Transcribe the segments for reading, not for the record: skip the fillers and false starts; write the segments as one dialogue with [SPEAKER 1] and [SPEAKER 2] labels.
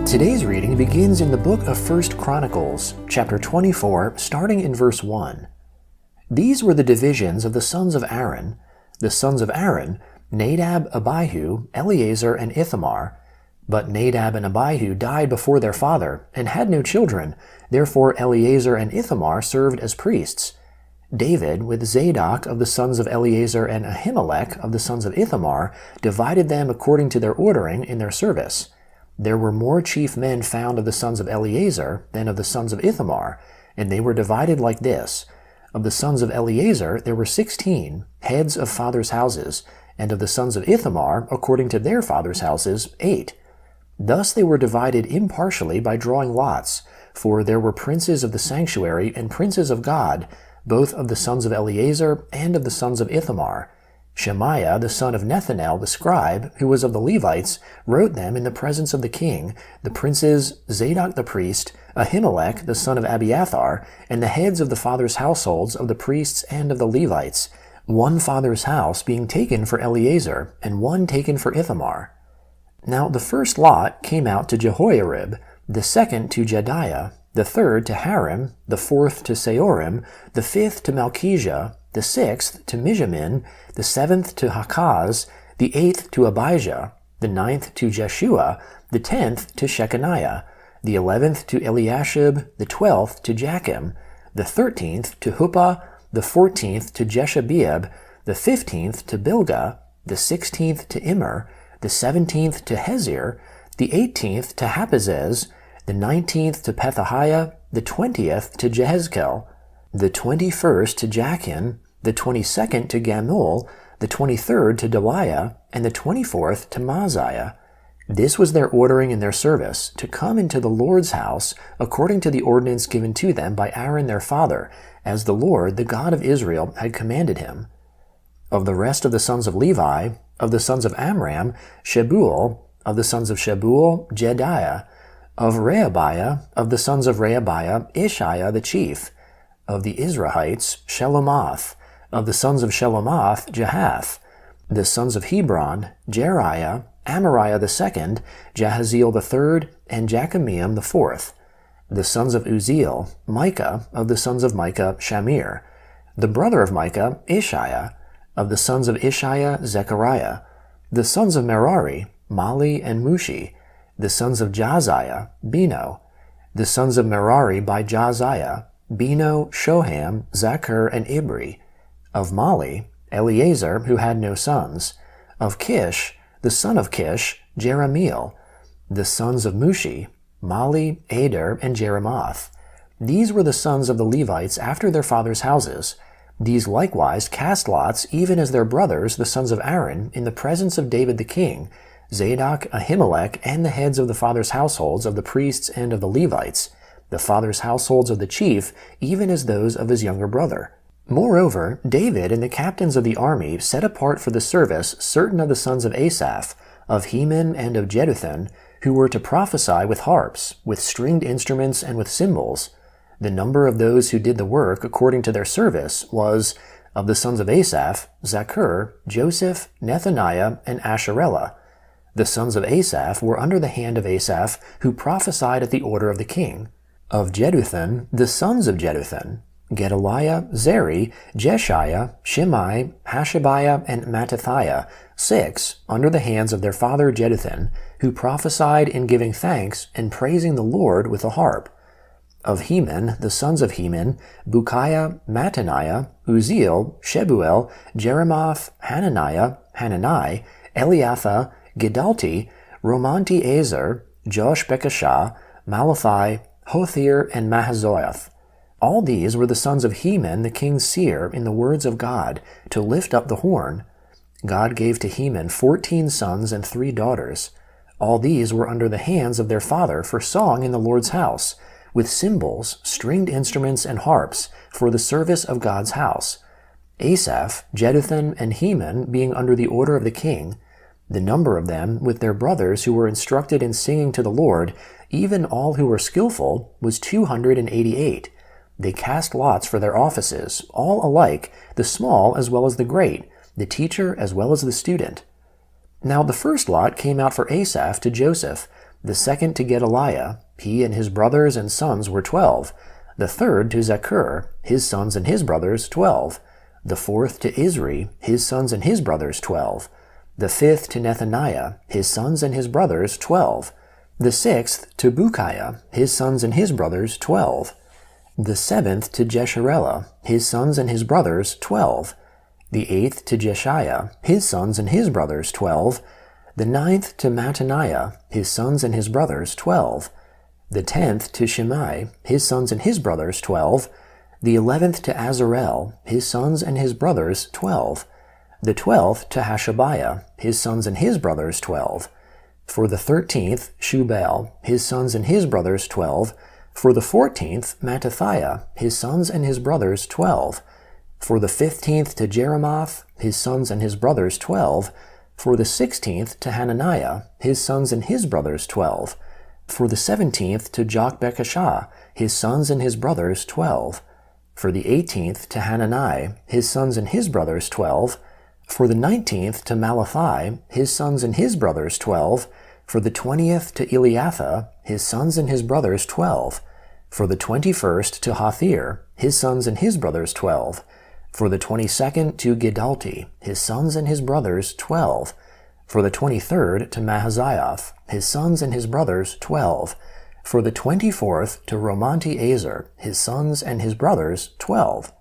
[SPEAKER 1] Today's reading begins in the book of 1 Chronicles, chapter 24, starting in verse 1. These were the divisions of the sons of Aaron. The sons of Aaron, Nadab, Abihu, Eleazar, and Ithamar. But Nadab and Abihu died before their father, and had no children. Therefore Eleazar and Ithamar served as priests. David, with Zadok of the sons of Eleazar and Ahimelech of the sons of Ithamar, divided them according to their ordering in their service. There were more chief men found of the sons of Eleazar than of the sons of Ithamar, and they were divided like this. Of the sons of Eleazar there were 16, heads of fathers' houses, and of the sons of Ithamar, according to their fathers' houses, 8. Thus they were divided impartially by drawing lots, for there were princes of the sanctuary and princes of God, both of the sons of Eleazar and of the sons of Ithamar. Shemaiah, the son of Nethanel, the scribe, who was of the Levites, wrote them in the presence of the king, the princes Zadok the priest, Ahimelech, the son of Abiathar, and the heads of the fathers' households of the priests and of the Levites, one father's house being taken for Eleazar, and one taken for Ithamar. Now the first lot came out to Jehoiarib, the second to Jediah, the third to Harim, the fourth to Seorim, the fifth to Malchijah, the sixth to Mijamin, the seventh to Hakaz, the eighth to Abijah, the ninth to Jeshua, the 10th to Shechaniah, the 11th to Eliashib, the 12th to Jachim, the 13th to Huppah, the 14th to Jeshabeab, the 15th to Bilgah, the 16th to Immer, the 17th to Hezir, the 18th to Hapizzez, the 19th to Pethahiah, the 20th to Jehezkel, the 21st to Jachin, the 22nd to Gamul, the 23rd to Deliah, and the 24th to Maaziah. This was their ordering in their service, to come into the Lord's house, according to the ordinance given to them by Aaron their father, as the Lord, the God of Israel, had commanded him. Of the rest of the sons of Levi, of the sons of Amram, Shebuel, of the sons of Shebuel, Jediah, of Rehabiah, of the sons of Rehabiah, Ishiah the chief, of the Israelites, Shelomoth, of the sons of Shelomoth, Jahath, the sons of Hebron, Jeriah, Amariah the second, Jahaziel the third, and Jachamiam the fourth, the sons of Uzziel, Micah, of the sons of Micah, Shamir, the brother of Micah, Ishiah, of the sons of Ishiah, Zechariah, the sons of Merari, Mali and Mushi, the sons of Jaziah, Beno, the sons of Merari by Jaziah, Beno, Shoham, Zachar, and Ibri. Of Mali, Eleazar, who had no sons. Of Kish, the son of Kish, Jeremiel. The sons of Mushi, Mali, Eder, and Jeremoth. These were the sons of the Levites after their fathers' houses. These likewise cast lots, even as their brothers, the sons of Aaron, in the presence of David the king, Zadok, Ahimelech, and the heads of the fathers' households of the priests and of the Levites, the fathers' households of the chief, even as those of his younger brother. Moreover, David and the captains of the army set apart for the service certain of the sons of Asaph, of Heman and of Jeduthun, who were to prophesy with harps, with stringed instruments, and with cymbals. The number of those who did the work according to their service was, of the sons of Asaph, Zachur, Joseph, Nethaniah, and Asherellah. The sons of Asaph were under the hand of Asaph, who prophesied at the order of the king. Of Jeduthun, the sons of Jeduthun, Gedaliah, Zeri, Jeshiah, Shimei, Hashabiah, and Mattathiah, 6, under the hands of their father Jeduthun, who prophesied in giving thanks and praising the Lord with a harp. Of Heman, the sons of Heman, Bukiah, Mattaniah, Uzziel, Shebuel, Jeremoth, Hanani, Eliathah, Gidalti, Romanti Ezer, Josh Bekashah, Malathi, Hothir, and Mahazoeth. All these were the sons of Heman the king's seer in the words of God, to lift up the horn. God gave to Heman 14 sons and 3 daughters. All these were under the hands of their father for song in the Lord's house, with cymbals, stringed instruments, and harps, for the service of God's house. Asaph, Jeduthun, and Heman being under the order of the king. The number of them, with their brothers who were instructed in singing to the Lord, even all who were skillful, was 288. They cast lots for their offices, all alike, the small as well as the great, the teacher as well as the student. Now the first lot came out for Asaph to Joseph, the second to Gedaliah, he and his brothers and sons were 12, the third to Zaccur, his sons and his brothers 12, the fourth to Isri, his sons and his brothers 12, the fifth to Nethaniah, his sons and his brothers 12, the sixth to Bukiah, his sons and his brothers 12, the seventh to Jesharela, his sons and his brothers 12, the eighth to Jeshiah, his sons and his brothers 12, the ninth to Mattaniah, his sons and his brothers 12, the 10th to Shimei, his sons and his brothers 12, the 11th to Azarel, his sons and his brothers 12, the 12th to Hashabiah, his sons and his brothers 12, for the 13th Shubal, his sons and his brothers 12, for the 14th Mattathiah, his sons and his brothers 12, for the 15th to Jeremoth, his sons and his brothers 12, for the 16th to Hananiah, his sons and his brothers 12, for the 17th to Jokbekashah, his sons and his brothers 12, for the 18th to Hanani, his sons and his brothers 12, for the 19th to Malachi, his sons and his brothers 12, for the 20th to Eliatha, his sons and his brothers 12, for the 21st to Hathir, his sons and his brothers 12, for the 22nd to Gidalti, his sons and his brothers 12, for the 23rd to Mahazioth, his sons and his brothers 12, for the 24th to Romanti-Ezer, his sons and his brothers 12.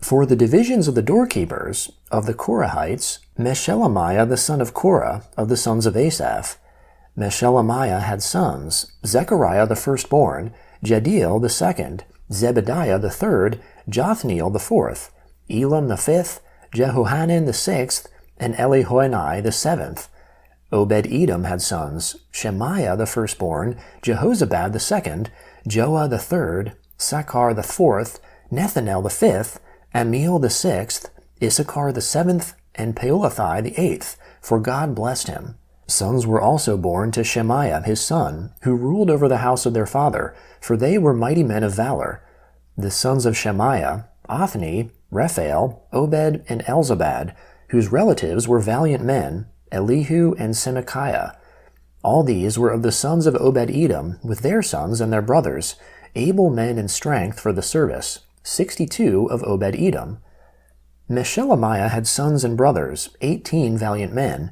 [SPEAKER 1] For the divisions of the doorkeepers, of the Korahites, Meshelemiah the son of Korah, of the sons of Asaph. Meshelemiah had sons, Zechariah the firstborn, Jediel the second, Zebediah the third, Jothniel the fourth, Elam the fifth, Jehohanan the sixth, and Elihoenai the seventh. Obed-Edom had sons, Shemaiah the firstborn, Jehozabad the second, Joah the third, Sakkar the fourth, Nethanel the fifth, Amiel the sixth, Issachar the seventh, and Peulathai the eighth, for God blessed him. Sons were also born to Shemaiah his son, who ruled over the house of their father, for they were mighty men of valor. The sons of Shemaiah, Othni, Rephael, Obed, and Elzabad, whose relatives were valiant men, Elihu and Semachiah. All these were of the sons of Obed-Edom, with their sons and their brothers, able men in strength for the service, 62 of Obed-Edom. Meshelemiah had sons and brothers, 18 valiant men.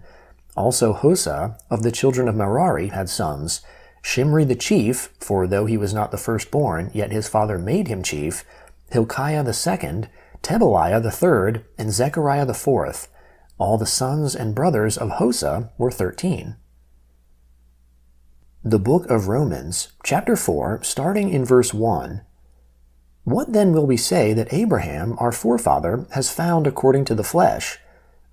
[SPEAKER 1] Also Hosa, of the children of Merari, had sons, Shimri the chief, for though he was not the firstborn, yet his father made him chief, Hilkiah the second, Tebaliah the third, and Zechariah the fourth. All the sons and brothers of Hosa were 13. The Book of Romans, chapter 4, starting in verse 1. What then will we say that Abraham, our forefather, has found according to the flesh?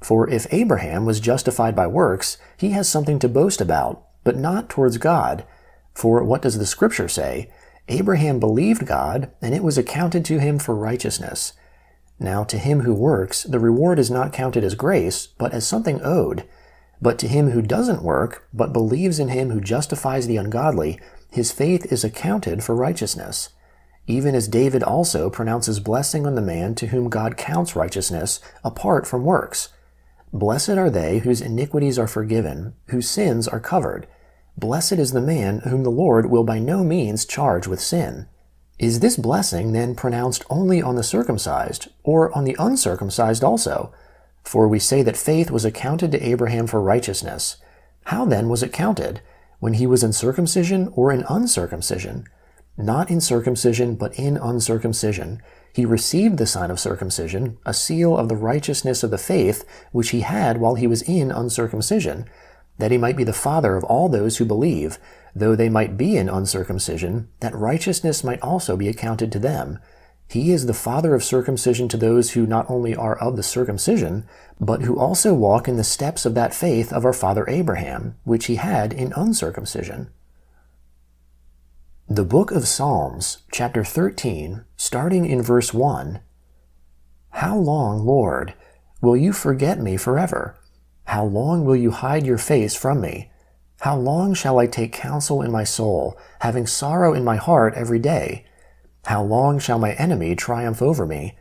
[SPEAKER 1] For if Abraham was justified by works, he has something to boast about, but not towards God. For what does the Scripture say? Abraham believed God, and it was accounted to him for righteousness. Now to him who works, the reward is not counted as grace, but as something owed. But to him who doesn't work, but believes in him who justifies the ungodly, his faith is accounted for righteousness. Even as David also pronounces blessing on the man to whom God counts righteousness, apart from works. Blessed are they whose iniquities are forgiven, whose sins are covered. Blessed is the man whom the Lord will by no means charge with sin. Is this blessing then pronounced only on the circumcised, or on the uncircumcised also? For we say that faith was accounted to Abraham for righteousness. How then was it counted? When he was in circumcision or in uncircumcision? Not in circumcision, but in uncircumcision. He received the sign of circumcision, a seal of the righteousness of the faith which he had while he was in uncircumcision, that he might be the father of all those who believe, though they might be in uncircumcision, that righteousness might also be accounted to them. He is the father of circumcision to those who not only are of the circumcision, but who also walk in the steps of that faith of our father Abraham, which he had in uncircumcision. The Book of Psalms, chapter 13, starting in verse 1. How long, Lord, will you forget me forever? How long will you hide your face from me? How long shall I take counsel in my soul, having sorrow in my heart every day? How long shall my enemy triumph over me?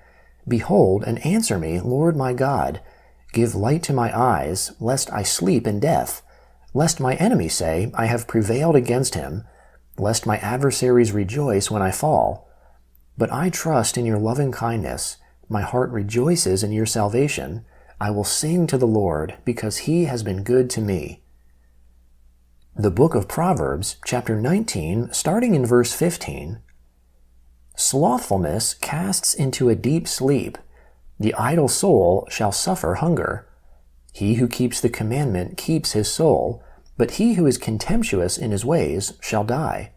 [SPEAKER 1] Behold, and answer me, Lord my God. Give light to my eyes, lest I sleep in death. Lest my enemy say, I have prevailed against him. Lest my adversaries rejoice when I fall. But I trust in your loving kindness. My heart rejoices in your salvation. I will sing to the Lord, because he has been good to me. The book of Proverbs, chapter 19, starting in verse 15. Slothfulness casts into a deep sleep. The idle soul shall suffer hunger. He who keeps the commandment keeps his soul, but he who is contemptuous in his ways shall die.